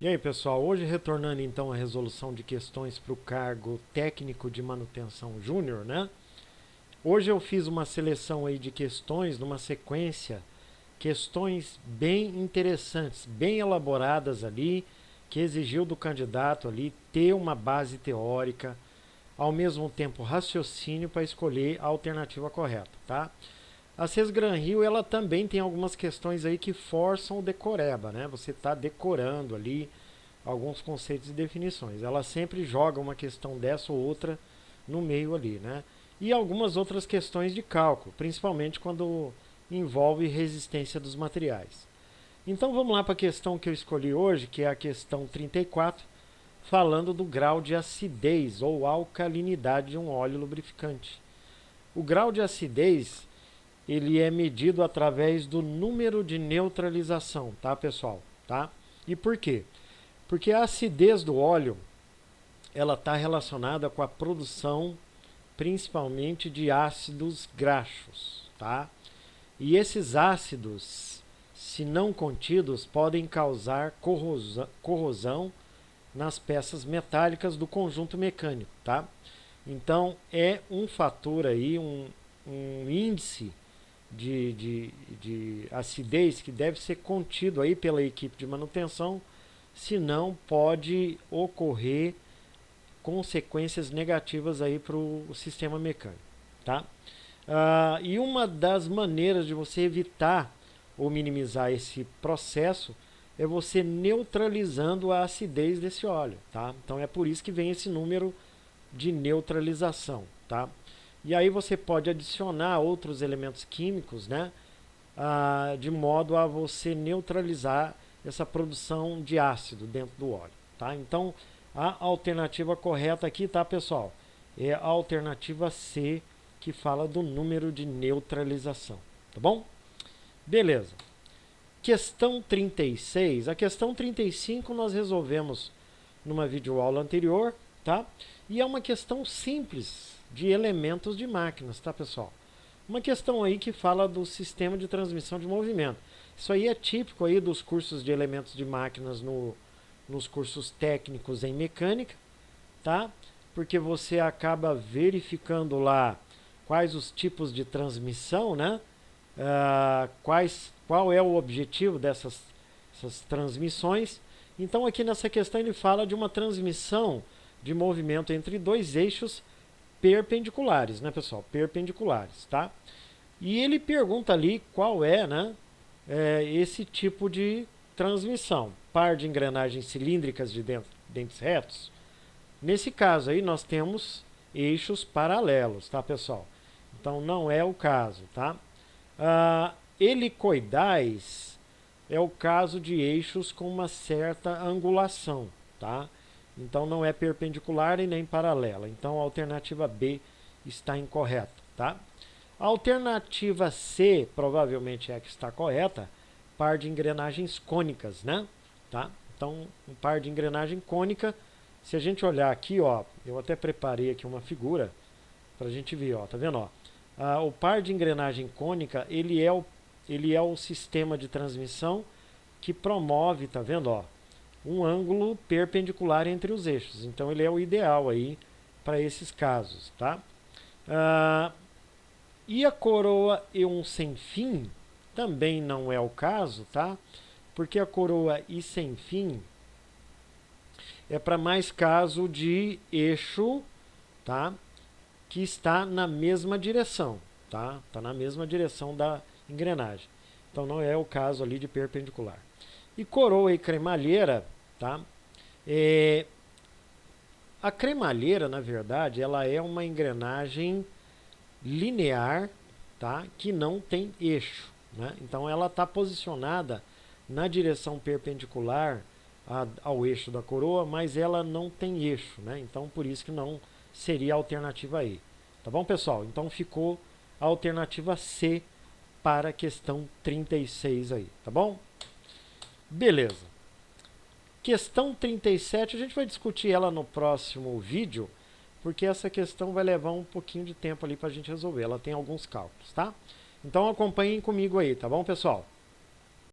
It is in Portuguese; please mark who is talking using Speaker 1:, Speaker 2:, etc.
Speaker 1: E aí, pessoal, hoje retornando então à resolução de questões para o cargo técnico de manutenção júnior, né? Hoje eu fiz uma seleção aí de questões numa sequência, questões bem interessantes, bem elaboradas ali, que exigiu do candidato ali ter uma base teórica, ao mesmo tempo raciocínio para escolher a alternativa correta, tá? A Sesgran-Rio, ela também tem algumas questões aí que forçam o decoreba, né? Você está decorando ali alguns conceitos e definições. Ela sempre joga uma questão dessa ou outra no meio ali, né? E algumas outras questões de cálculo, principalmente quando envolve resistência dos materiais. Então vamos lá para a questão que eu escolhi hoje, que é a questão 34, falando do grau de acidez ou alcalinidade de um óleo lubrificante. O grau de acidez ele é medido através do número de neutralização, tá, pessoal? Tá? E por quê? Porque a acidez do óleo ela está relacionada com a produção principalmente de ácidos graxos, tá? E esses ácidos, se não contidos, podem causar corrosão nas peças metálicas do conjunto mecânico, tá? Então é um fator aí, um índice de acidez que deve ser contido aí pela equipe de manutenção, senão pode ocorrer consequências negativas aí para o sistema mecânico, tá? E uma das maneiras de você evitar ou minimizar esse processo é você neutralizando a acidez desse óleo, tá? Então é por isso que vem esse número de neutralização, tá? E aí você pode adicionar outros elementos químicos, né? De modo a você neutralizar essa produção de ácido dentro do óleo, tá? Então a alternativa correta aqui, tá, pessoal? É a alternativa C, que fala do número de neutralização, tá bom? Beleza. Questão 36. A questão 35 nós resolvemos numa videoaula anterior, tá? E é uma questão simples de elementos de máquinas, tá, pessoal? Uma questão aí que fala do sistema de transmissão de movimento. Isso aí é típico aí dos cursos de elementos de máquinas nos cursos técnicos em mecânica, tá? Porque você acaba verificando lá quais os tipos de transmissão, né? Qual é o objetivo dessas transmissões. Então aqui nessa questão ele fala de uma transmissão de movimento entre dois eixos perpendiculares, né, pessoal? Perpendiculares, tá? E ele pergunta ali qual é, né, esse tipo de transmissão. Par de engrenagens cilíndricas de dentes retos. Nesse caso aí nós temos eixos paralelos, tá, pessoal? Então não é o caso, tá? Helicoidais é o caso de eixos com uma certa angulação, tá? Então não é perpendicular e nem paralela. Então a alternativa B está incorreta, tá? A alternativa C provavelmente é a que está correta, par de engrenagens cônicas, né? Tá? Então um par de engrenagem cônica, se a gente olhar aqui, ó, eu até preparei aqui uma figura para a gente ver, ó, tá vendo, ó? O par de engrenagem cônica, ele é o sistema de transmissão que promove, tá vendo, ó, um ângulo perpendicular entre os eixos. Então ele é o ideal aí para esses casos, tá? E a coroa e um sem fim também não é o caso, tá? Porque a coroa e sem fim é para mais caso de eixo, tá? Que está na mesma direção, tá? Está na mesma direção da engrenagem. Então não é o caso ali de perpendicular. E coroa e cremalheira, tá? A cremalheira, na verdade, ela é uma engrenagem linear, tá? Que não tem eixo, né? Então ela está posicionada na direção perpendicular ao eixo da coroa, mas ela não tem eixo, né? Então por isso que não seria a alternativa E. Tá bom, pessoal? Então ficou a alternativa C para a questão 36 aí, tá bom? Beleza. Questão 37, a gente vai discutir ela no próximo vídeo, porque essa questão vai levar um pouquinho de tempo ali para a gente resolver. Ela tem alguns cálculos, tá? Então acompanhem comigo aí, tá bom, pessoal?